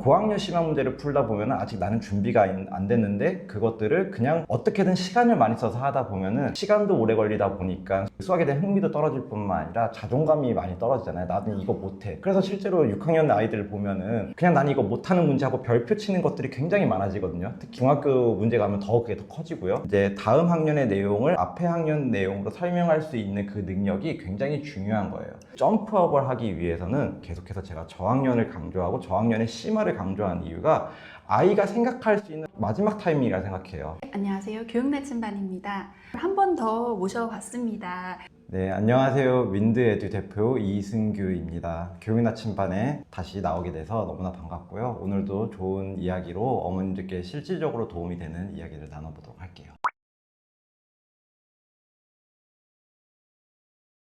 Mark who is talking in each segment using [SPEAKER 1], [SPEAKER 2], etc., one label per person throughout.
[SPEAKER 1] 고학년 심화 문제를 풀다 보면 아직 나는 준비가 안 됐는데 그것들을 그냥 어떻게든 시간을 많이 써서 하다 보면은 시간도 오래 걸리다 보니까 수학에 대한 흥미도 떨어질 뿐만 아니라 자존감이 많이 떨어지잖아요. 나는 이거 못해. 그래서 실제로 6학년 아이들을 보면은 그냥 난 이거 못하는 문제하고 별표 치는 것들이 굉장히 많아지거든요. 특히 중학교 문제 가면 그게 더 커지고요. 이제 다음 학년의 내용을 앞에 학년 내용으로 설명할 수 있는 그 능력이 굉장히 중요한 거예요. 점프업을 하기 위해서는 계속해서 제가 저학년을 강조하고 저학년의 심화를 강조한 이유가 아이가 생각할 수 있는 마지막 타이밍이라 생각해요.
[SPEAKER 2] 안녕하세요. 교육나침반입니다. 한 번 더 모셔봤습니다.
[SPEAKER 1] 네, 안녕하세요. 윈드에듀 대표 이승규입니다. 교육나침반에 다시 나오게 돼서 너무나 반갑고요. 오늘도 좋은 이야기로 어머님들께 실질적으로 도움이 되는 이야기를 나눠보도록 할게요.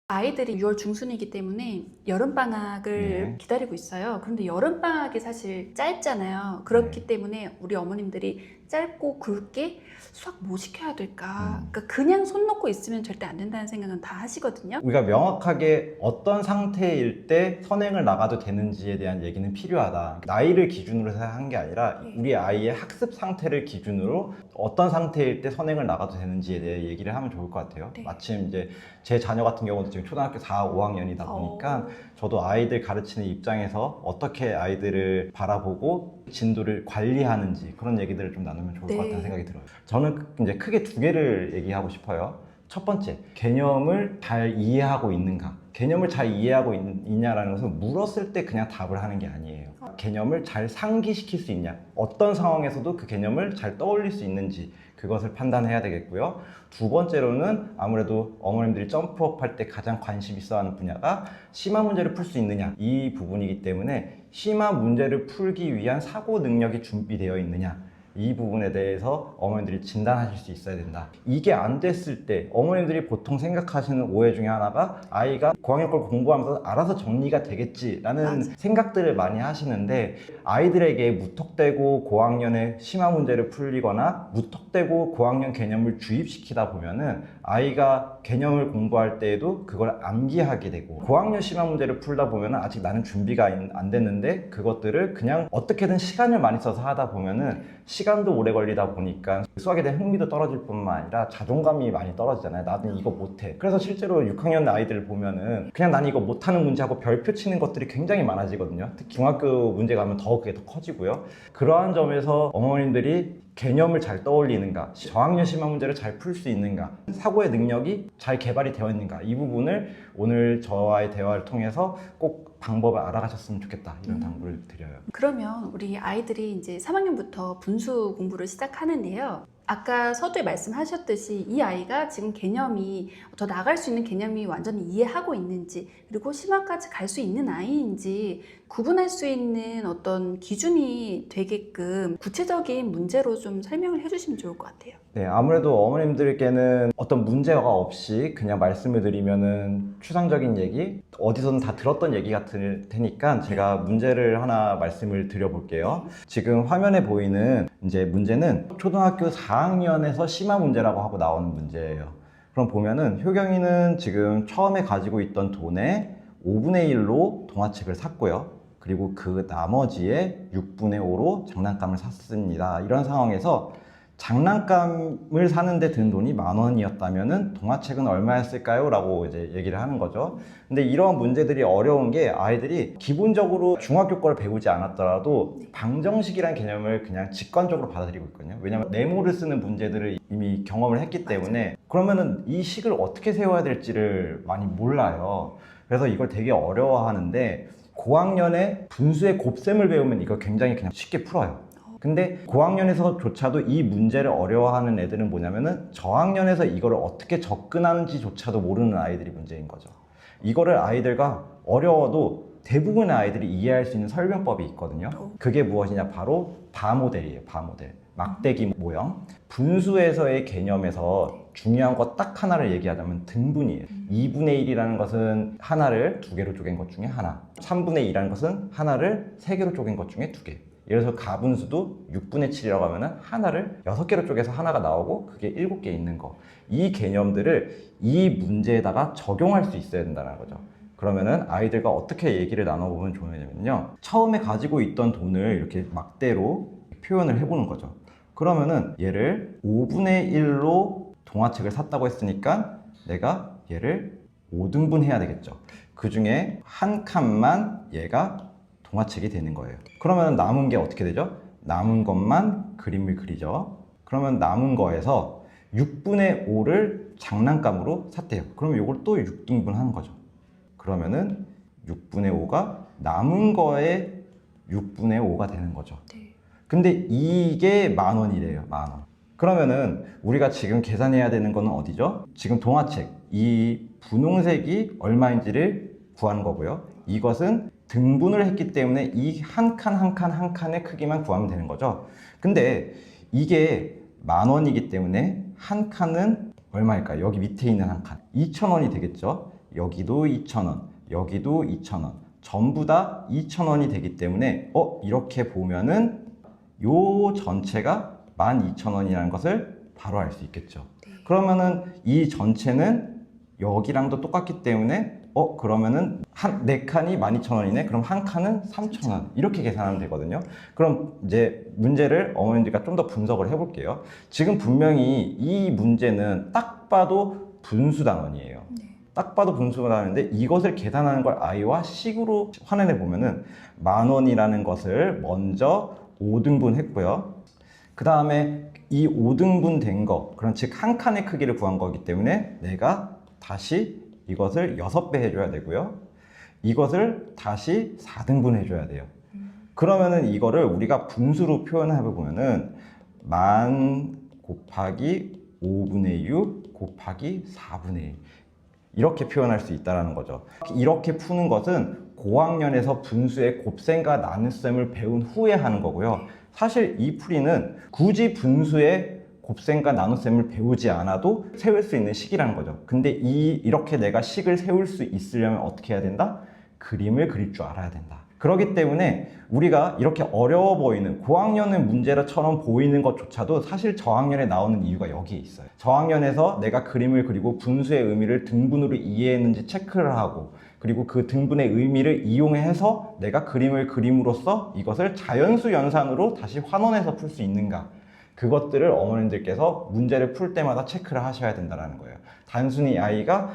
[SPEAKER 2] 아이들이 6월 중순이기 때문에 여름방학을 기다리고 있어요. 그런데 여름방학이 사실 짧잖아요. 그렇기 때문에 우리 어머님들이 짧고 굵게 수학 뭐 시켜야 될까? 그러니까 그냥 손 놓고 있으면 절대 안 된다는 생각은 다 하시거든요.
[SPEAKER 1] 우리가 명확하게 어떤 상태일 때 선행을 나가도 되는지에 대한 얘기는 필요하다. 나이를 기준으로 생각한 게 아니라 우리 아이의 학습 상태를 기준으로 어떤 상태일 때 선행을 나가도 되는지에 대해 얘기를 하면 좋을 것 같아요. 마침 이제 제 자녀 같은 경우도 지금 초등학교 4, 5학년이다 보니까 저도 아이들 가르치는 입장에서 어떻게 아이들을 바라보고 진도를 관리하는지 그런 얘기들을 좀 나누면 좋을 것 같다는 생각이 들어요. 저는 이제 크게 두 개를 얘기하고 싶어요. 첫 번째, 개념을 잘 이해하고 있는가? 개념을 잘 이해하고 있냐라는 것은 물었을 때 그냥 답을 하는 게 아니에요. 개념을 잘 상기시킬 수 있냐? 어떤 상황에서도 그 개념을 잘 떠올릴 수 있는지 그것을 판단해야 되겠고요. 두 번째로는 아무래도 어머님들이 점프업 할 때 가장 관심 있어 하는 분야가 심화 문제를 풀 수 있느냐 이 부분이기 때문에 심화 문제를 풀기 위한 사고 능력이 준비되어 있느냐 이 부분에 대해서 어머님들이 진단하실 수 있어야 된다. 이게 안 됐을 때 어머님들이 보통 생각하시는 오해 중에 하나가 아이가 고학년 걸 공부하면서 알아서 정리가 되겠지라는 생각들을 많이 하시는데 아이들에게 무턱대고 고학년의 심화 문제를 풀리거나 무턱대고 고학년 개념을 주입시키다 보면은 아이가 개념을 공부할 때에도 그걸 암기하게 되고 고학년 심화 문제를 풀다 보면은 아직 나는 준비가 안 됐는데 그것들을 그냥 어떻게든 시간을 많이 써서 하다 보면은 시간도 오래 걸리다 보니까 수학에 대한 흥미도 떨어질 뿐만 아니라 자존감이 많이 떨어지잖아요. 나는 이거 못해. 그래서 실제로 6학년 아이들 보면은 그냥 난 이거 못하는 문제하고 별표 치는 것들이 굉장히 많아지거든요. 특히 중학교 문제 가면 그게 더 커지고요. 그러한 점에서 어머님들이 개념을 잘 떠올리는가, 저학년 심화 문제를 잘 풀 수 있는가, 사고의 능력이 잘 개발이 되어 있는가 이 부분을 오늘 저와의 대화를 통해서 꼭 방법을 알아가셨으면 좋겠다 이런 당부를 드려요.
[SPEAKER 2] 그러면 우리 아이들이 이제 3학년부터 분수 공부를 시작하는데요. 아까 서두에 말씀하셨듯이 이 아이가 지금 개념이 더 나갈 수 있는 개념이 완전히 이해하고 있는지 그리고 심화까지 갈 수 있는 아이인지 구분할 수 있는 어떤 기준이 되게끔 구체적인 문제로 좀 설명을 해주시면 좋을 것 같아요.
[SPEAKER 1] 네, 아무래도 어머님들께는 어떤 문제가 없이 그냥 말씀을 드리면은 추상적인 얘기, 어디서든 다 들었던 얘기 같을 테니까 제가 문제를 하나 말씀을 드려볼게요. 지금 화면에 보이는 이제 문제는 초등학교 4학년에서 심화 문제라고 하고 나오는 문제예요. 그럼 보면은 효경이는 지금 처음에 가지고 있던 돈의 5분의 1로 동화책을 샀고요. 그리고 그 나머지의 6분의 5로 장난감을 샀습니다. 이런 상황에서 장난감을 사는데 든 돈이 10,000원이었다면은 동화책은 얼마였을까요? 라고 이제 얘기를 하는 거죠. 근데 이런 문제들이 어려운 게 아이들이 기본적으로 중학교 걸 배우지 않았더라도 방정식이라는 개념을 그냥 직관적으로 받아들이고 있거든요. 왜냐면 네모를 쓰는 문제들을 이미 경험을 했기 때문에 그러면은 이 식을 어떻게 세워야 될지를 많이 몰라요. 그래서 이걸 되게 어려워하는데 고학년에 분수의 곱셈을 배우면 이걸 굉장히 그냥 쉽게 풀어요. 근데 고학년에서조차도 이 문제를 어려워하는 애들은 뭐냐면은 저학년에서 이거를 어떻게 접근하는지조차도 모르는 아이들이 문제인 거죠. 이거를 아이들과 어려워도 대부분의 아이들이 이해할 수 있는 설명법이 있거든요. 그게 무엇이냐? 바로 바 모델이에요. 바 모델. 막대기 모형. 분수에서의 개념에서 중요한 거 딱 하나를 얘기하자면 등분이에요. 2분의 1이라는 것은 하나를 2개로 쪼갠 것 중에 하나. 3분의 2라는 것은 하나를 3개로 쪼갠 것 중에 2개. 예를 들어서 가분수도 6분의 7이라고 하면은 하나를 6개로 쪼개서 하나가 나오고 그게 7개 있는 거. 이 개념들을 이 문제에다가 적용할 수 있어야 된다는 거죠. 그러면은 아이들과 어떻게 얘기를 나눠보면 좋으냐면요. 처음에 가지고 있던 돈을 이렇게 막대로 표현을 해보는 거죠. 그러면은 얘를 5분의 1로 동화책을 샀다고 했으니까 내가 얘를 5등분 해야 되겠죠. 그 중에 한 칸만 얘가 동화책이 되는 거예요. 그러면 남은 게 어떻게 되죠? 남은 것만 그림을 그리죠. 그러면 남은 거에서 6분의 5를 장난감으로 샀대요. 그러면 이걸 또 6등분 하는 거죠. 그러면은 6분의 5가 남은 거에 6분의 5가 되는 거죠.
[SPEAKER 2] 네.
[SPEAKER 1] 근데 이게 10,000원이래요. 10,000원. 그러면은 우리가 지금 계산해야 되는 거는 어디죠? 지금 동화책 이 분홍색이 얼마인지를 구하는 거고요. 이것은 등분을 했기 때문에 이 한 칸 한 칸 한 칸의 크기만 구하면 되는 거죠. 근데 이게 10,000원이기 때문에 한 칸은 얼마일까요? 여기 밑에 있는 한 칸 2,000원이 되겠죠. 여기도 2,000원, 여기도 2,000원, 전부 다 2,000원이 되기 때문에 이렇게 보면은 요 전체가 12,000원이라는 것을 바로 알 수 있겠죠.
[SPEAKER 2] 네.
[SPEAKER 1] 그러면은 이 전체는 여기랑도 똑같기 때문에 그러면은 한 4칸이 12,000원이네. 그럼 한 칸은 3,000원. 이렇게 계산하면 되거든요. 그럼 이제 문제를 어머님들과 좀 더 분석을 해볼게요. 지금 분명히 이 문제는 딱 봐도 분수단원이에요.
[SPEAKER 2] 네.
[SPEAKER 1] 딱 봐도 분수단원인데 이것을 계산하는 걸 아이와 식으로 환원해 보면은 10,000원이라는 것을 먼저 5등분 했고요. 그 다음에 이 5등분 된 거, 그럼 즉 한 칸의 크기를 구한 거기 때문에 내가 다시 이것을 6배 해줘야 되고요. 이것을 다시 4등분 해줘야 돼요. 그러면은 이거를 우리가 분수로 표현해 보면은 10,000 곱하기 5분의 6 곱하기 4분의 1 이렇게 표현할 수 있다는 거죠. 이렇게 푸는 것은 고학년에서 분수의 곱셈과 나눗셈을 배운 후에 하는 거고요. 사실 이 풀이는 굳이 분수의 곱셈과 나눗셈을 배우지 않아도 세울 수 있는 식이라는 거죠. 근데 이렇게 내가 식을 세울 수 있으려면 어떻게 해야 된다? 그림을 그릴 줄 알아야 된다. 그렇기 때문에 우리가 이렇게 어려워 보이는 고학년의 문제처럼 보이는 것조차도 사실 저학년에 나오는 이유가 여기에 있어요. 저학년에서 내가 그림을 그리고 분수의 의미를 등분으로 이해했는지 체크를 하고 그리고 그 등분의 의미를 이용해서 내가 그림을 그림으로써 이것을 자연수 연산으로 다시 환원해서 풀 수 있는가, 그것들을 어머님들께서 문제를 풀 때마다 체크를 하셔야 된다는 거예요. 단순히 아이가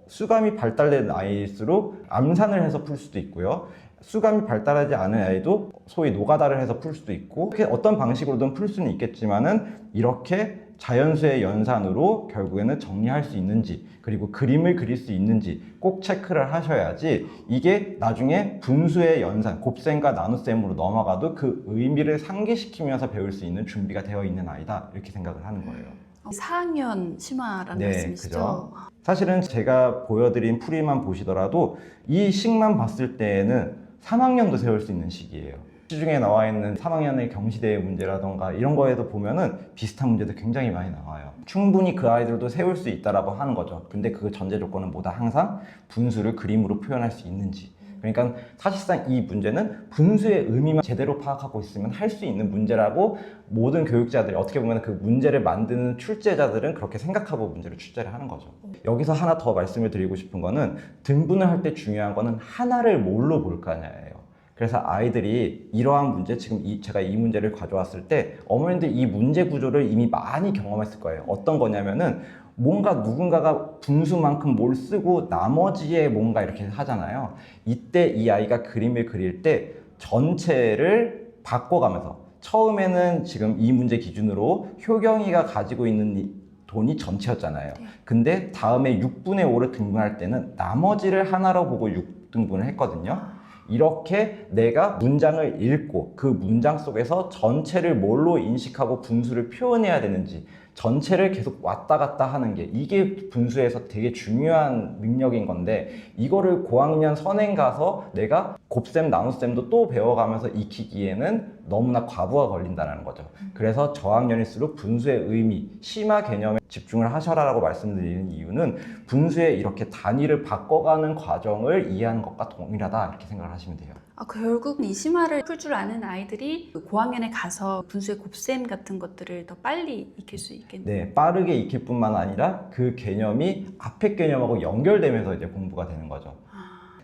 [SPEAKER 1] 수감이 발달된 아이일수록 암산을 해서 풀 수도 있고요. 수감이 발달하지 않은 아이도 소위 노가다를 해서 풀 수도 있고, 어떤 방식으로든 풀 수는 있겠지만은 이렇게 자연수의 연산으로 결국에는 정리할 수 있는지, 그리고 그림을 그릴 수 있는지 꼭 체크를 하셔야지 이게 나중에 분수의 연산, 곱셈과 나눗셈으로 넘어가도 그 의미를 상기시키면서 배울 수 있는 준비가 되어 있는 아이다, 이렇게 생각을 하는 거예요.
[SPEAKER 2] 4학년 심화라는
[SPEAKER 1] 네,
[SPEAKER 2] 말씀이시죠?
[SPEAKER 1] 그죠. 사실은 제가 보여드린 풀이만 보시더라도 이 식만 봤을 때에는 3학년도 세울 수 있는 식이에요. 시중에 나와 있는 3학년의 경시대의 문제라던가 이런 거에도 보면은 비슷한 문제도 굉장히 많이 나와요. 충분히 그 아이들도 세울 수 있다라고 하는 거죠. 근데 그 전제 조건은 뭐다? 항상 분수를 그림으로 표현할 수 있는지. 그러니까 사실상 이 문제는 분수의 의미만 제대로 파악하고 있으면 할 수 있는 문제라고 모든 교육자들이, 어떻게 보면 그 문제를 만드는 출제자들은 그렇게 생각하고 문제를 출제를 하는 거죠. 여기서 하나 더 말씀을 드리고 싶은 거는 등분을 할 때 중요한 거는 하나를 뭘로 볼 거냐예요. 그래서 아이들이 이러한 문제, 지금 제가 이 문제를 가져왔을 때 어머님들 이 문제 구조를 이미 많이 경험했을 거예요. 어떤 거냐면은 뭔가 누군가가 분수만큼 뭘 쓰고 나머지에 뭔가 이렇게 하잖아요. 이때 이 아이가 그림을 그릴 때 전체를 바꿔가면서, 처음에는 지금 이 문제 기준으로 효경이가 가지고 있는 돈이 전체였잖아요. 근데 다음에 6분의 5를 등분할 때는 나머지를 하나로 보고 6등분을 했거든요. 이렇게 내가 문장을 읽고 그 문장 속에서 전체를 뭘로 인식하고 분수를 표현해야 되는지, 전체를 계속 왔다 갔다 하는 게, 이게 분수에서 되게 중요한 능력인 건데, 이거를 고학년 선행 가서 내가 곱셈 나눗셈도 또 배워가면서 익히기에는 너무나 과부하 걸린다는 거죠. 그래서 저학년일수록 분수의 의미, 심화 개념에 집중을 하셔라라고 말씀드리는 이유는 분수의 이렇게 단위를 바꿔가는 과정을 이해하는 것과 동일하다, 이렇게 생각을 하시면 돼요.
[SPEAKER 2] 결국 이 심화를 풀 줄 아는 아이들이 고학년에 가서 분수의 곱셈 같은 것들을 더 빨리 익힐 수 있겠네요.
[SPEAKER 1] 네, 빠르게 익힐 뿐만 아니라 그 개념이 앞에 개념하고 연결되면서 이제 공부가 되는 거죠.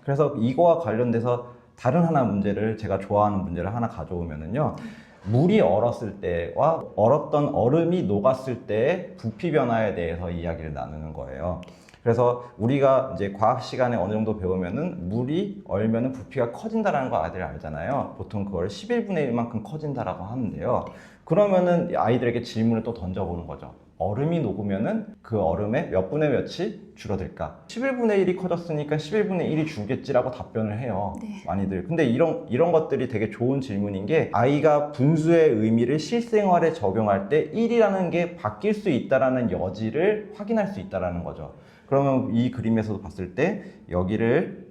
[SPEAKER 1] 그래서 이거와 관련돼서 다른 하나 문제를 제가 좋아하는 문제를 하나 가져오면은요. 물이 얼었을 때와 얼었던 얼음이 녹았을 때의 부피 변화에 대해서 이야기를 나누는 거예요. 그래서 우리가 이제 과학 시간에 어느 정도 배우면은 물이 얼면은 부피가 커진다라는 거 아이들 알잖아요. 보통 그걸 11분의 1만큼 커진다라고 하는데요. 그러면은 아이들에게 질문을 또 던져보는 거죠. 얼음이 녹으면은 그 얼음의 몇 분의 몇이 줄어들까? 11분의 1이 커졌으니까 11분의 1이 줄겠지라고 답변을 해요.
[SPEAKER 2] 네.
[SPEAKER 1] 많이들. 근데 이런 것들이 되게 좋은 질문인 게 아이가 분수의 의미를 실생활에 적용할 때 1이라는 게 바뀔 수 있다라는 여지를 확인할 수 있다라는 거죠. 그러면 이 그림에서도 봤을 때 여기를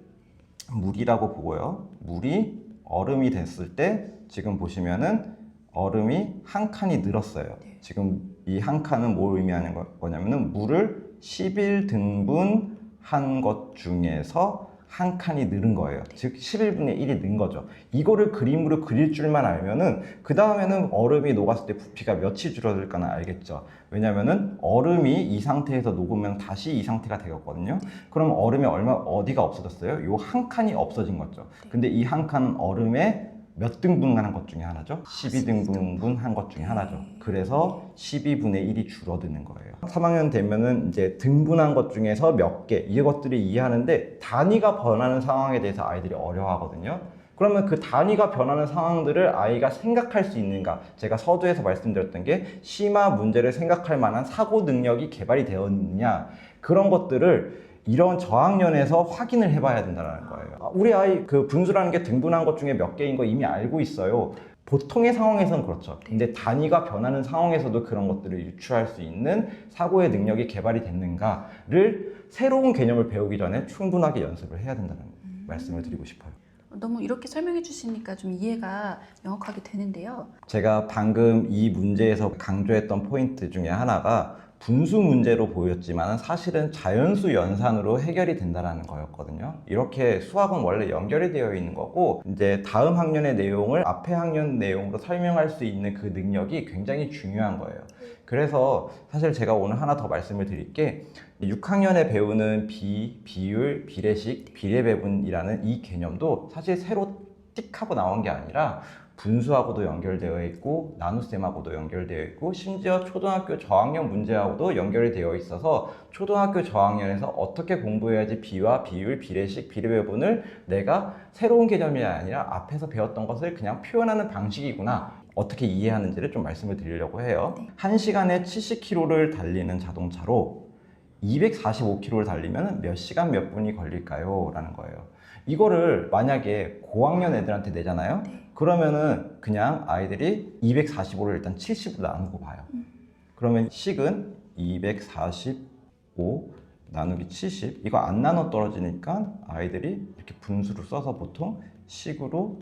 [SPEAKER 1] 물이라고 보고요. 물이 얼음이 됐을 때 지금 보시면은 얼음이 한 칸이 늘었어요. 지금 이 한 칸은 뭘 의미하는 거냐면은 물을 11등분 한 것 중에서 한 칸이 늘은 거예요. 즉 11분의 1이 는 거죠. 이거를 그림으로 그릴 줄만 알면은 그 다음에는 얼음이 녹았을 때 부피가 몇이 줄어들까는 알겠죠. 왜냐면은 얼음이 이 상태에서 녹으면 다시 이 상태가 되었거든요. 그럼 얼음이 어디가 없어졌어요? 요 한 칸이 없어진 거죠. 근데 이 한 칸은 얼음의 몇 등분한 것 중에 하나죠? 12등분 한 것 중에 하나죠. 그래서 12분의 1이 줄어드는 거예요. 3학년 되면은 이제 등분한 것 중에서 몇 개, 이것들이 이해하는데 단위가 변하는 상황에 대해서 아이들이 어려워하거든요. 그러면 그 단위가 변하는 상황들을 아이가 생각할 수 있는가? 제가 서두에서 말씀드렸던 게 심화 문제를 생각할 만한 사고 능력이 개발이 되었느냐? 그런 것들을 이런 저학년에서 확인을 해봐야 된다는 거예요. 우리 아이 그 분수라는 게 등분한 것 중에 몇 개인 거 이미 알고 있어요. 보통의 상황에서는 그렇죠. 근데 단위가 변하는 상황에서도 그런 것들을 유추할 수 있는 사고의 능력이 개발이 됐는가를 새로운 개념을 배우기 전에 충분하게 연습을 해야 된다는 말씀을 드리고 싶어요.
[SPEAKER 2] 너무 이렇게 설명해 주시니까 좀 이해가 명확하게 되는데요.
[SPEAKER 1] 제가 방금 이 문제에서 강조했던 포인트 중에 하나가 분수 문제로 보였지만 사실은 자연수 연산으로 해결이 된다는 거였거든요. 이렇게 수학은 원래 연결이 되어 있는 거고 이제 다음 학년의 내용을 앞에 학년 내용으로 설명할 수 있는 그 능력이 굉장히 중요한 거예요. 그래서 사실 제가 오늘 하나 더 말씀을 드릴 게 6학년에 배우는 비율, 비례식, 비례배분이라는 이 개념도 사실 새로 띡 하고 나온 게 아니라 분수하고도 연결되어 있고 나눗셈하고도 연결되어 있고 심지어 초등학교 저학년 문제하고도 연결이 되어 있어서 초등학교 저학년에서 어떻게 공부해야지 비와 비율, 비례식, 비례배분을 내가 새로운 개념이 아니라 앞에서 배웠던 것을 그냥 표현하는 방식이구나 어떻게 이해하는지를 좀 말씀을 드리려고 해요. 1시간에 70km를 달리는 자동차로 245km를 달리면 몇 시간 몇 분이 걸릴까요? 라는 거예요. 이거를 만약에 고학년 애들한테 내잖아요. 그러면은 그냥 아이들이 245를 일단 70으로 나누고 봐요. 그러면 식은 245 나누기 70 이거 안 나눠 떨어지니까 아이들이 이렇게 분수를 써서 보통 식으로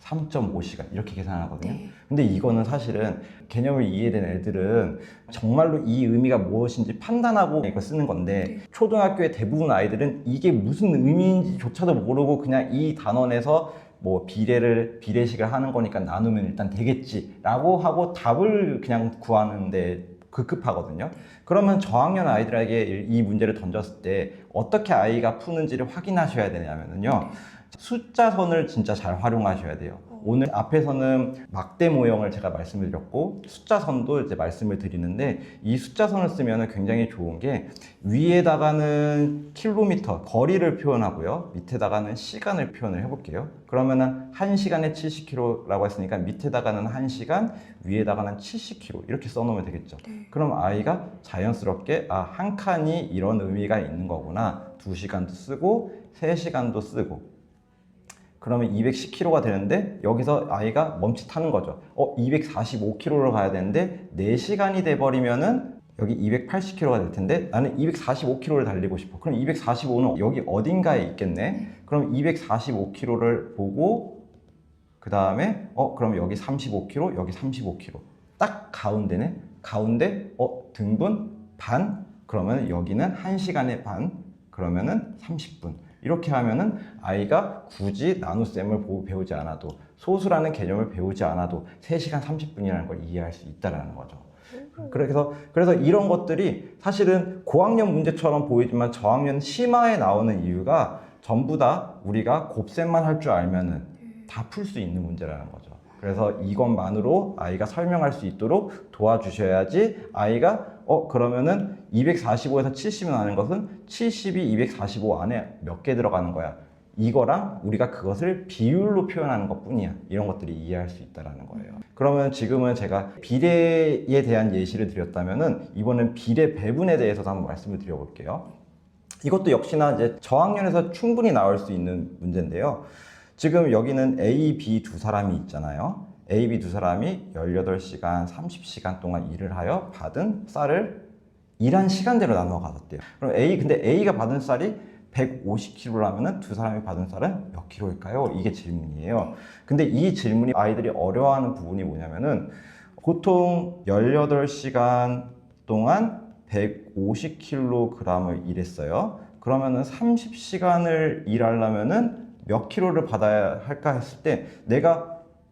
[SPEAKER 1] 3.5시간 이렇게 계산하거든요. 근데 이거는 사실은 개념을 이해된 애들은 정말로 이 의미가 무엇인지 판단하고 이거 쓰는 건데 초등학교의 대부분 아이들은 이게 무슨 의미인지조차도 모르고 그냥 이 단원에서 뭐 비례식을 하는 거니까 나누면 일단 되겠지라고 하고 답을 그냥 구하는데 급급하거든요. 그러면 저학년 아이들에게 이 문제를 던졌을 때 어떻게 아이가 푸는지를 확인하셔야 되냐면요. 숫자선을 진짜 잘 활용하셔야 돼요. 오늘 앞에서는 막대 모형을 제가 말씀을 드렸고 숫자선도 이제 말씀을 드리는데 이 숫자선을 쓰면 굉장히 좋은 게 위에다가는 킬로미터 거리를 표현하고요 밑에다가는 시간을 표현을 해볼게요. 그러면은 1시간에 70km라고 했으니까 밑에다가는 1시간 위에다가는 70km 이렇게 써놓으면 되겠죠. 그럼 아이가 자연스럽게 한 칸이 이런 의미가 있는 거구나 2시간도 쓰고 3시간도 쓰고 그러면 210km가 되는데 여기서 아이가 멈칫하는 거죠. 245km로 가야 되는데 4시간이 돼버리면은 여기 280km가 될 텐데 나는 245km를 달리고 싶어. 그럼 245는 여기 어딘가에 있겠네. 그럼 245km를 보고 그 다음에 그럼 여기 35km, 여기 35km. 딱 가운데네. 가운데 등분 반. 그러면 여기는 1시간의 반. 그러면은 30분. 이렇게 하면은 아이가 굳이 나눗셈을 배우지 않아도 소수라는 개념을 배우지 않아도 3시간 30분이라는 걸 이해할 수 있다는 거죠. 그래서 이런 것들이 사실은 고학년 문제처럼 보이지만 저학년 심화에 나오는 이유가 전부 다 우리가 곱셈만 할 줄 알면은 다 풀 수 있는 문제라는 거죠. 그래서 이것만으로 아이가 설명할 수 있도록 도와주셔야지 아이가 그러면은 245에서 70이 나는 것은 70이 245 안에 몇 개 들어가는 거야. 이거랑 우리가 그것을 비율로 표현하는 것 뿐이야. 이런 것들이 이해할 수 있다는 거예요. 그러면 지금은 제가 비례에 대한 예시를 드렸다면은 이번엔 비례 배분에 대해서도 한번 말씀을 드려볼게요. 이것도 역시나 이제 저학년에서 충분히 나올 수 있는 문제인데요. 지금 여기는 A, B 두 사람이 있잖아요. A, B 두 사람이 18시간, 30시간 동안 일을 하여 받은 쌀을 일한 시간대로 나누어 가졌대요. 그럼 근데 A가 받은 쌀이 150kg라면은 두 사람이 받은 쌀은 몇 킬로일까요? 이게 질문이에요. 근데 이 질문이 아이들이 어려워하는 부분이 뭐냐면은 보통 18시간 동안 150kg을 일했어요. 그러면은 30시간을 일하려면은 몇 킬로를 받아야 할까 했을 때 내가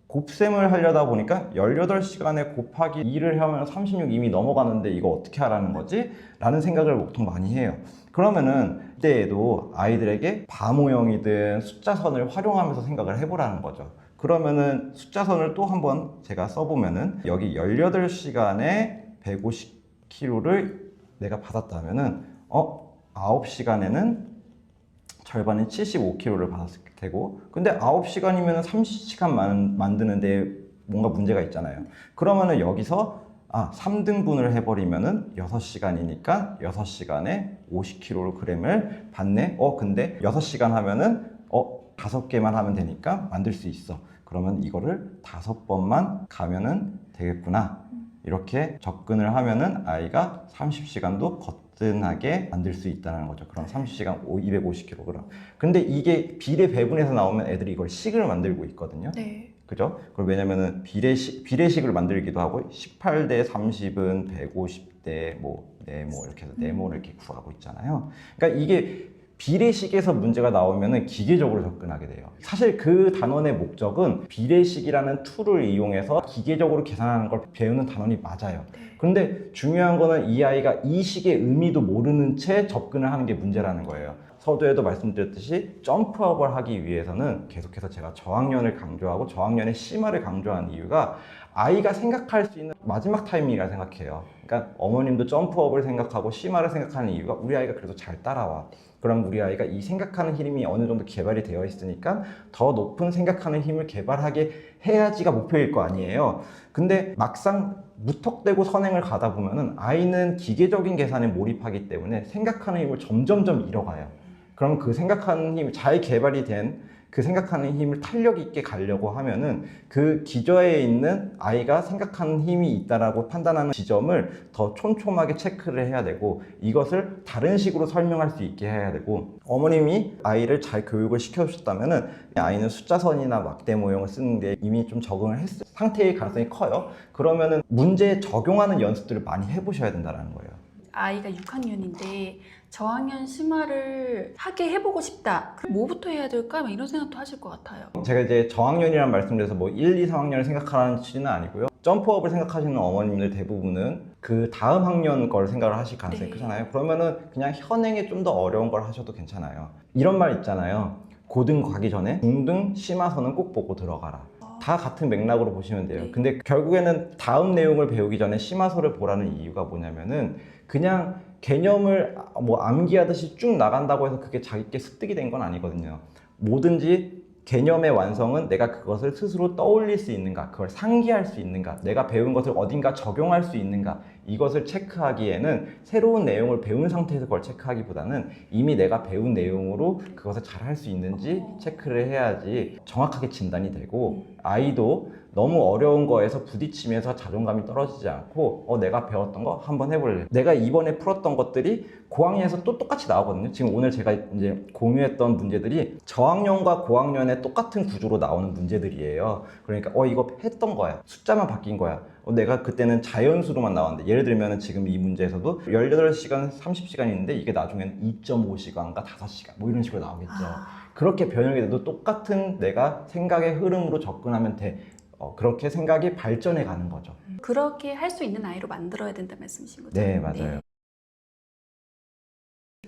[SPEAKER 1] 곱셈을 하려다 보니까 18시간에 곱하기 2를 하면 36 이미 넘어가는데 이거 어떻게 하라는 거지? 라는 생각을 보통 많이 해요. 그러면은 이때에도 아이들에게 바모형이든 숫자선을 활용하면서 생각을 해보라는 거죠. 그러면은 숫자선을 또 한번 제가 써보면은 여기 18시간에 150kg를 내가 받았다면은 9시간에는 절반인 75kg를 받았을 테고 근데 9시간이면 30시간 만드는데 뭔가 문제가 있잖아요. 그러면은 여기서 3등분을 해버리면은 6시간이니까 6시간에 50kg을 받네. 근데 6시간 하면은 5개만 하면 되니까 만들 수 있어. 그러면 이거를 5번만 가면은 되겠구나. 이렇게 접근을 하면은 아이가 30시간도 거뜬하게 만들 수 있다는 거죠. 그럼 30시간 250kg. 근데 이게 비례 배분에서 나오면 애들이 이걸 식을 만들고 있거든요.
[SPEAKER 2] 네.
[SPEAKER 1] 그죠? 그럼 왜냐면은 비례식을 만들기도 하고 18대 30은 150대 네모 이렇게 해서 네모를 이렇게 구하고 있잖아요. 그러니까 이게 비례식에서 문제가 나오면은 기계적으로 접근하게 돼요. 사실 그 단원의 목적은 비례식이라는 툴을 이용해서 기계적으로 계산하는 걸 배우는 단원이 맞아요. 그런데 중요한 거는 이 아이가 이 식의 의미도 모르는 채 접근을 하는 게 문제라는 거예요. 서두에도 말씀드렸듯이 점프업을 하기 위해서는 계속해서 제가 저학년을 강조하고 저학년의 심화를 강조하는 이유가 아이가 생각할 수 있는 마지막 타이밍이라 생각해요. 그러니까 어머님도 점프업을 생각하고 심화를 생각하는 이유가 우리 아이가 그래도 잘 따라와. 그럼 우리 아이가 이 생각하는 힘이 어느 정도 개발이 되어 있으니까 더 높은 생각하는 힘을 개발하게 해야지가 목표일 거 아니에요. 근데 막상 무턱대고 선행을 가다 보면은 아이는 기계적인 계산에 몰입하기 때문에 생각하는 힘을 점점점 잃어가요. 그럼 그 생각하는 힘이 잘 개발이 된 그 생각하는 힘을 탄력 있게 가려고 하면은 그 기저에 있는 아이가 생각하는 힘이 있다라고 판단하는 지점을 더 촘촘하게 체크를 해야 되고 이것을 다른 식으로 설명할 수 있게 해야 되고 어머님이 아이를 잘 교육을 시켜주셨다면은 아이는 숫자선이나 막대 모형을 쓰는데 이미 좀 적응을 했을 상태일 가능성이 커요. 그러면은 문제에 적용하는 연습들을 많이 해보셔야 된다는 거예요.
[SPEAKER 2] 아이가 6학년인데 저학년 심화를 하게 해보고 싶다. 그럼 뭐부터 해야 될까? 막 이런 생각도 하실 것 같아요.
[SPEAKER 1] 제가 이제 저학년이라는 말씀드려서 1, 2, 3학년을 생각하는 취지는 아니고요. 점프업을 생각하시는 어머님들 대부분은 그 다음 학년 걸 생각을 하실 가능성이 크잖아요. 그러면은 그냥 현행에 좀 더 어려운 걸 하셔도 괜찮아요. 이런 말 있잖아요. 고등 가기 전에 중등 심화서는 꼭 보고 들어가라. 다 같은 맥락으로 보시면 돼요. 근데 결국에는 다음 내용을 배우기 전에 심화서를 보라는 이유가 뭐냐면은 그냥 개념을 암기하듯이 쭉 나간다고 해서 그게 자기께 습득이 된 건 아니거든요. 뭐든지 개념의 완성은 내가 그것을 스스로 떠올릴 수 있는가, 그걸 상기할 수 있는가, 내가 배운 것을 어딘가 적용할 수 있는가, 이것을 체크하기에는 새로운 내용을 배운 상태에서 그걸 체크하기보다는 이미 내가 배운 내용으로 그것을 잘 할 수 있는지 체크를 해야지 정확하게 진단이 되고 아이도 너무 어려운 거에서 부딪히면서 자존감이 떨어지지 않고 내가 배웠던 거 한번 해볼래. 내가 이번에 풀었던 것들이 고학년에서 또 똑같이 나오거든요. 지금 오늘 제가 이제 공유했던 문제들이 저학년과 고학년의 똑같은 구조로 나오는 문제들이에요. 그러니까 이거 했던 거야. 숫자만 바뀐 거야. 내가 그때는 자연수로만 나왔는데 예를 들면 지금 이 문제에서도 18시간, 30시간이 있는데 이게 나중에는 2.5시간과 5시간 뭐 이런 식으로 나오겠죠. 그렇게 변형이 돼도 똑같은 내가 생각의 흐름으로 접근하면 돼. 그렇게 생각이 발전해 가는 거죠.
[SPEAKER 2] 그렇게 할 수 있는 아이로 만들어야 된다는 말씀이신 거죠?
[SPEAKER 1] 네, 맞아요.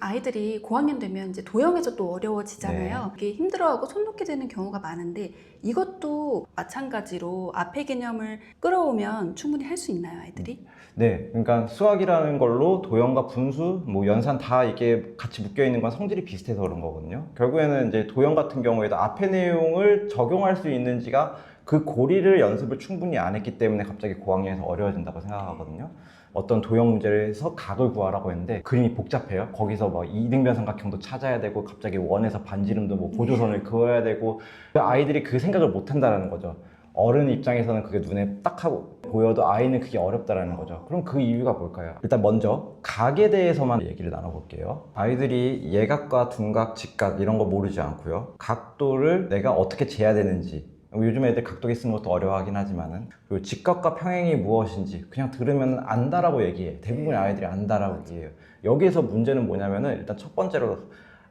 [SPEAKER 2] 아이들이 고학년 되면 이제 도형에서 또 어려워지잖아요.
[SPEAKER 1] 네.
[SPEAKER 2] 이게 힘들어하고 손 놓게 되는 경우가 많은데 이것도 마찬가지로 앞의 개념을 끌어오면 충분히 할 수 있나요, 아이들이?
[SPEAKER 1] 네, 그러니까 수학이라는 걸로 도형과 분수, 뭐 연산 다 이게 같이 묶여 있는 건 성질이 비슷해서 그런 거거든요. 결국에는 이제 도형 같은 경우에도 앞의 내용을 적용할 수 있는지가 그 고리를 연습을 충분히 안 했기 때문에 갑자기 고학년에서 어려워진다고 생각하거든요. 어떤 도형 문제에서 각을 구하라고 했는데 그림이 복잡해요. 거기서 뭐 이등변 삼각형도 찾아야 되고 갑자기 원에서 반지름도 뭐 보조선을 그어야 되고 아이들이 그 생각을 못 한다는 거죠. 어른 입장에서는 그게 눈에 딱 하고 보여도 아이는 그게 어렵다라는 거죠. 그럼 그 이유가 뭘까요? 일단 먼저 각에 대해서만 얘기를 나눠볼게요. 아이들이 예각과 둔각, 직각 이런 거 모르지 않고요. 각도를 내가 어떻게 재야 되는지, 요즘 애들 각도기 쓰는 것도 어려워하긴 하지만은, 그리고 직각과 평행이 무엇인지 그냥 들으면 안다라고 얘기해. 대부분의 아이들이 안다라고 얘기해요. 여기에서 문제는 뭐냐면은 일단 첫 번째로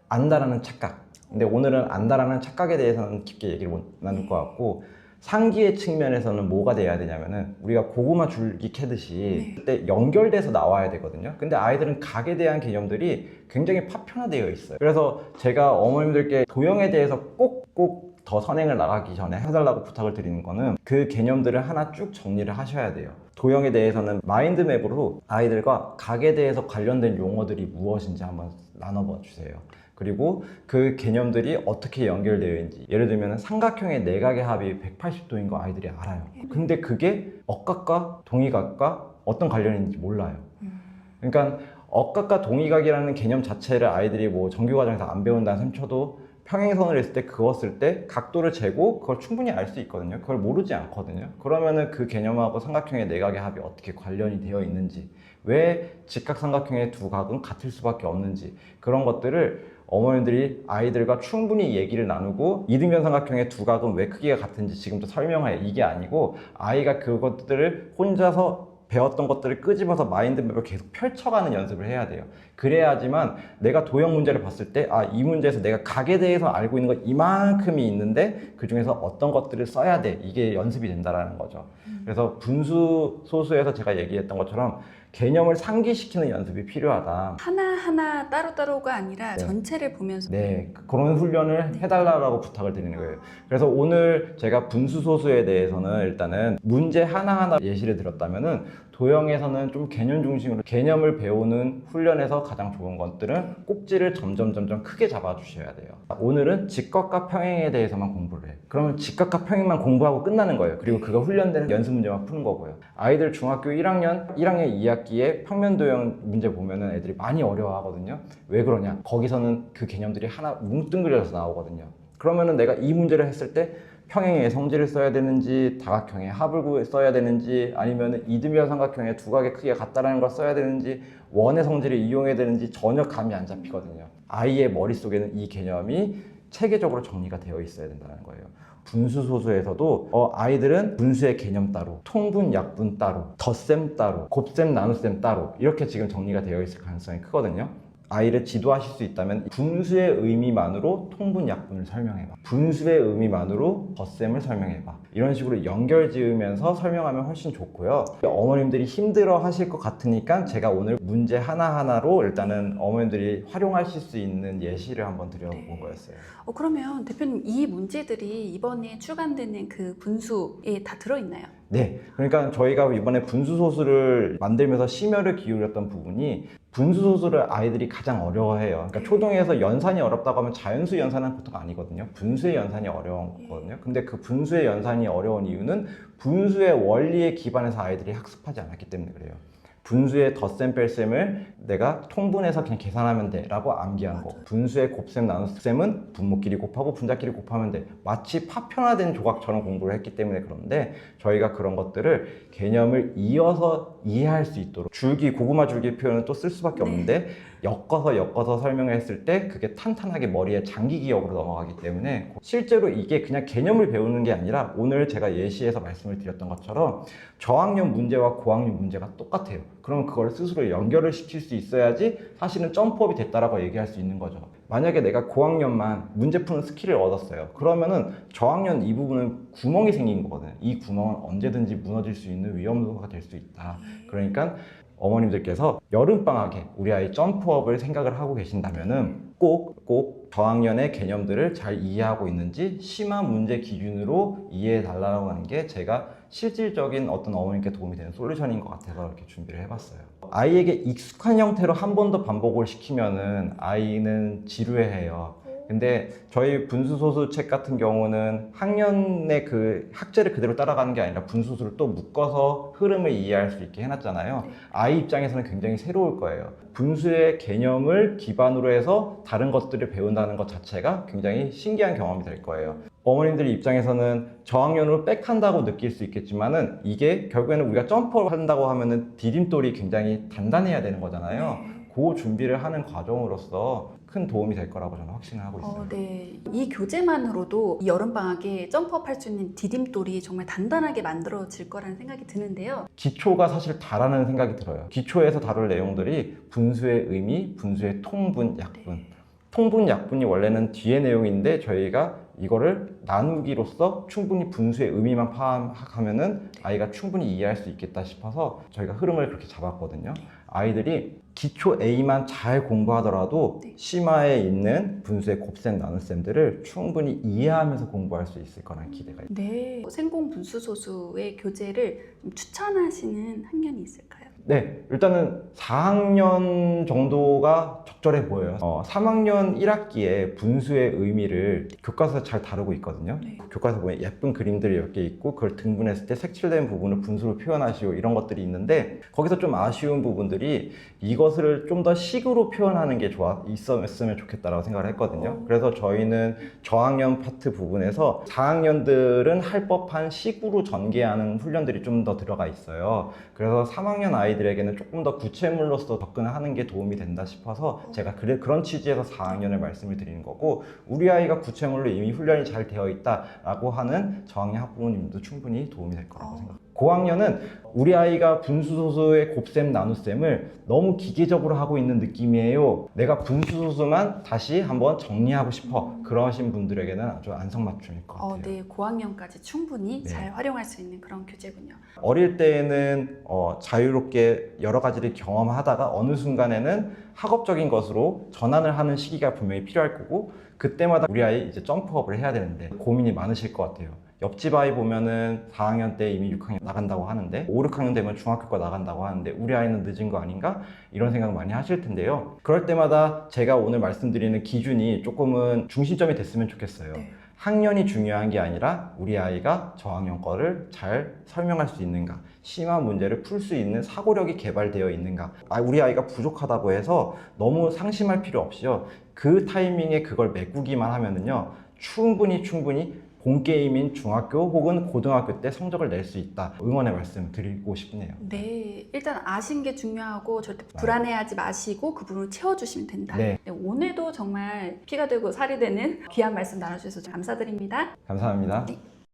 [SPEAKER 1] 안다라는 착각. 근데 오늘은 안다라는 착각에 대해서는 깊게 얘기를 못 나눌 것 같고, 상기의 측면에서는 뭐가 돼야 되냐면은 우리가 고구마 줄기 캐듯이 그때 연결돼서 나와야 되거든요. 근데 아이들은 각에 대한 개념들이 굉장히 파편화되어 있어요. 그래서 제가 어머님들께 도형에 대해서 꼭꼭 더 선행을 나가기 전에 해달라고 부탁을 드리는 거는 그 개념들을 하나 쭉 정리를 하셔야 돼요. 도형에 대해서는 마인드맵으로 아이들과 각에 대해서 관련된 용어들이 무엇인지 한번 나눠봐 주세요. 그리고 그 개념들이 어떻게 연결되어 있는지, 예를 들면 삼각형의 내각의 합이 180도인 거 아이들이 알아요. 근데 그게 억각과 동의각과 어떤 관련이 있는지 몰라요. 그러니까 억각과 동의각이라는 개념 자체를 아이들이 뭐 정규과정에서 안 배운다는 셈 쳐도 평행선을 했을 때 그었을 때 각도를 재고 그걸 충분히 알 수 있거든요. 그걸 모르지 않거든요. 그러면은 그 개념하고 삼각형의 내각의 합이 어떻게 관련이 되어 있는지, 왜 직각삼각형의 두 각은 같을 수밖에 없는지, 그런 것들을 어머님들이 아이들과 충분히 얘기를 나누고, 이등변 삼각형의 두 각은 왜 크기가 같은지 지금부터 설명해, 이게 아니고 아이가 그것들을 혼자서 배웠던 것들을 끄집어서 마인드맵을 계속 펼쳐가는 연습을 해야 돼요. 그래야지만 내가 도형 문제를 봤을 때 이 문제에서 내가 각에 대해서 알고 있는 건 이만큼이 있는데 그 중에서 어떤 것들을 써야 돼, 이게 연습이 된다라는 거죠. 그래서 분수 소수에서 제가 얘기했던 것처럼 개념을 상기시키는 연습이 필요하다.
[SPEAKER 2] 하나하나 따로따로가 아니라
[SPEAKER 1] 네.
[SPEAKER 2] 전체를 보면서
[SPEAKER 1] 네, 그런 훈련을 해달라고 부탁을 드리는 거예요. 그래서 오늘 제가 분수 소수에 대해서는 일단은 문제 하나하나 예시를 들었다면은, 도형에서는 좀 개념 중심으로 개념을 배우는 훈련에서 가장 좋은 것들은 꼭지를 점점 크게 잡아주셔야 돼요. 오늘은 직각과 평행에 대해서만 공부를 해. 그러면 직각과 평행만 공부하고 끝나는 거예요. 그리고 그거 훈련되는 연습 문제만 푸는 거고요. 아이들 중학교 1학년 2학기에 평면 도형 문제 보면은 애들이 많이 어려워하거든요. 왜 그러냐? 거기서는 그 개념들이 하나 뭉뚱그려서 나오거든요. 그러면은 내가 이 문제를 했을 때 평행의 성질을 써야 되는지, 다각형의 합을 써야 되는지, 아니면 이등변 삼각형의 두 각의 크기가 같다라는 걸 써야 되는지, 원의 성질을 이용해야 되는지 전혀 감이 안 잡히거든요. 아이의 머릿속에는 이 개념이 체계적으로 정리가 되어 있어야 된다는 거예요. 분수 소수에서도 아이들은 분수의 개념 따로, 통분, 약분 따로, 덧셈 따로, 곱셈, 나눗셈 따로, 이렇게 지금 정리가 되어 있을 가능성이 크거든요. 아이를 지도하실 수 있다면 분수의 의미만으로 통분, 약분을 설명해봐. 분수의 의미만으로 덧셈을 설명해봐. 이런 식으로 연결 지으면서 설명하면 훨씬 좋고요. 어머님들이 힘들어 하실 것 같으니까 제가 오늘 문제 하나하나로 일단은 어머님들이 활용하실 수 있는 예시를 한번 드려본 거였어요.
[SPEAKER 2] 그러면 대표님, 이 문제들이 이번에 출간되는 그 분수에 다 들어있나요?
[SPEAKER 1] 네, 그러니까 저희가 이번에 분수소수를 만들면서 심혈을 기울였던 부분이, 분수소수를 아이들이 가장 어려워해요. 그러니까 초등에서 연산이 어렵다고 하면 자연수 연산은 보통 아니거든요. 분수의 연산이 어려운 거거든요. 근데 그 분수의 연산이 어려운 이유는 분수의 원리에 기반해서 아이들이 학습하지 않았기 때문에 그래요. 분수의 덧셈 뺄셈을 내가 통분해서 그냥 계산하면 돼 라고 암기한 거. 분수의 곱셈 나눗셈은 분모끼리 곱하고 분자끼리 곱하면 돼. 마치 파편화된 조각처럼 공부를 했기 때문에 그런데, 저희가 그런 것들을 개념을 이어서 이해할 수 있도록, 줄기, 고구마 줄기 표현은 또 쓸 수밖에 없는데 엮어서 설명을 했을 때 그게 탄탄하게 머리에 장기 기억으로 넘어가기 때문에, 실제로 이게 그냥 개념을 배우는 게 아니라 오늘 제가 예시에서 말씀을 드렸던 것처럼 저학년 문제와 고학년 문제가 똑같아요. 그럼 그걸 스스로 연결을 시킬 수 있어야지 사실은 점프업이 됐다라고 얘기할 수 있는 거죠. 만약에 내가 고학년만 문제 푸는 스킬을 얻었어요. 그러면은 저학년 이 부분은 구멍이 생긴 거거든요. 이 구멍은 언제든지 무너질 수 있는 위험도가 될 수 있다. 그러니까 어머님들께서 여름방학에 우리 아이 점프업을 생각을 하고 계신다면은 꼭 저학년의 개념들을 잘 이해하고 있는지 심화 문제 기준으로 이해해 달라고 하는 게 제가 실질적인 어떤 어머님께 도움이 되는 솔루션인 것 같아서 이렇게 준비를 해봤어요. 아이에게 익숙한 형태로 한 번 더 반복을 시키면은 아이는 지루해해요. 근데 저희 분수소수 책 같은 경우는 학년의 그 학제를 그대로 따라가는 게 아니라 분수수를 또 묶어서 흐름을 이해할 수 있게 해놨잖아요. 아이 입장에서는 굉장히 새로울 거예요. 분수의 개념을 기반으로 해서 다른 것들을 배운다는 것 자체가 굉장히 신기한 경험이 될 거예요. 어머님들 입장에서는 저학년으로 백한다고 느낄 수 있겠지만은 이게 결국에는 우리가 점프를 한다고 하면은 디딤돌이 굉장히 단단해야 되는 거잖아요. 그 준비를 하는 과정으로서 큰 도움이 될 거라고 저는 확신을 하고 있어요.
[SPEAKER 2] 네. 이 교재만으로도 이 여름방학에 점프업 할 수 있는 디딤돌이 정말 단단하게 만들어질 거라는 생각이 드는데요.
[SPEAKER 1] 기초가 사실 다라는 생각이 들어요. 기초에서 다룰 내용들이 분수의 의미, 분수의 통분, 약분. 통분, 약분이 원래는 뒤의 내용인데 저희가 이거를 나누기로써 충분히 분수의 의미만 파악하면은 아이가 충분히 이해할 수 있겠다 싶어서 저희가 흐름을 그렇게 잡았거든요. 아이들이 기초 A만 잘 공부하더라도 심화에 있는 분수의 곱셈, 나눗셈들을 충분히 이해하면서 공부할 수 있을 거라는 기대가 있습니다.
[SPEAKER 2] 네. 생공 분수소수의 교재를 좀 추천하시는 학년이 있을까요?
[SPEAKER 1] 네, 일단은 4학년 정도가 적절해 보여요. 3학년 1학기에 분수의 의미를 교과서에서 잘 다루고 있거든요. 교과서 보면 예쁜 그림들이 몇 개 있고 그걸 등분했을 때 색칠된 부분을 분수로 표현하시오 이런 것들이 있는데 거기서 좀 아쉬운 부분들이 이것을 좀 더 식으로 표현하는 게 있었으면 좋겠다라고 생각을 했거든요. 그래서 저희는 저학년 파트 부분에서 4학년들은 할 법한 식으로 전개하는 훈련들이 좀 더 들어가 있어요. 그래서 3학년 아이들에게는 조금 더 구체물로서 접근을 하는 게 도움이 된다 싶어서 제가 그런 취지에서 4학년을 말씀을 드리는 거고 우리 아이가 구체물로 이미 훈련이 잘 되어 있다라고 하는 저학년 학부모님도 충분히 도움이 될 거라고 생각합니다. 고학년은 우리 아이가 분수소수의 곱셈, 나눗셈을 너무 기계적으로 하고 있는 느낌이에요. 내가 분수소수만 다시 한번 정리하고 싶어. 그러신 분들에게는 아주 안성맞춤일 것 같아요.
[SPEAKER 2] 네, 고학년까지 충분히 잘 활용할 수 있는 그런 교재군요.
[SPEAKER 1] 어릴 때에는 자유롭게 여러 가지를 경험하다가 어느 순간에는 학업적인 것으로 전환을 하는 시기가 분명히 필요할 거고 그때마다 우리 아이 이제 점프업을 해야 되는데 고민이 많으실 것 같아요. 옆집 아이 보면은 4학년 때 이미 6학년 나간다고 하는데 5, 6학년 되면 중학교과 나간다고 하는데 우리 아이는 늦은 거 아닌가? 이런 생각 많이 하실 텐데요. 그럴 때마다 제가 오늘 말씀드리는 기준이 조금은 중심점이 됐으면 좋겠어요. 학년이 중요한 게 아니라 우리 아이가 저학년 거를 잘 설명할 수 있는가, 심화 문제를 풀 수 있는 사고력이 개발되어 있는가. 우리 아이가 부족하다고 해서 너무 상심할 필요 없이요. 그 타이밍에 그걸 메꾸기만 하면은요, 충분히 본게임인 중학교 혹은 고등학교 때 성적을 낼 수 있다. 응원의 말씀 드리고 싶네요.
[SPEAKER 2] 네, 일단 아신 게 중요하고 절대 불안해하지 마시고 그 부분을 채워주시면 된다.
[SPEAKER 1] 네.
[SPEAKER 2] 오늘도 정말 피가 되고 살이 되는 귀한 말씀 나눠주셔서 감사드립니다.
[SPEAKER 1] 감사합니다.
[SPEAKER 2] 네.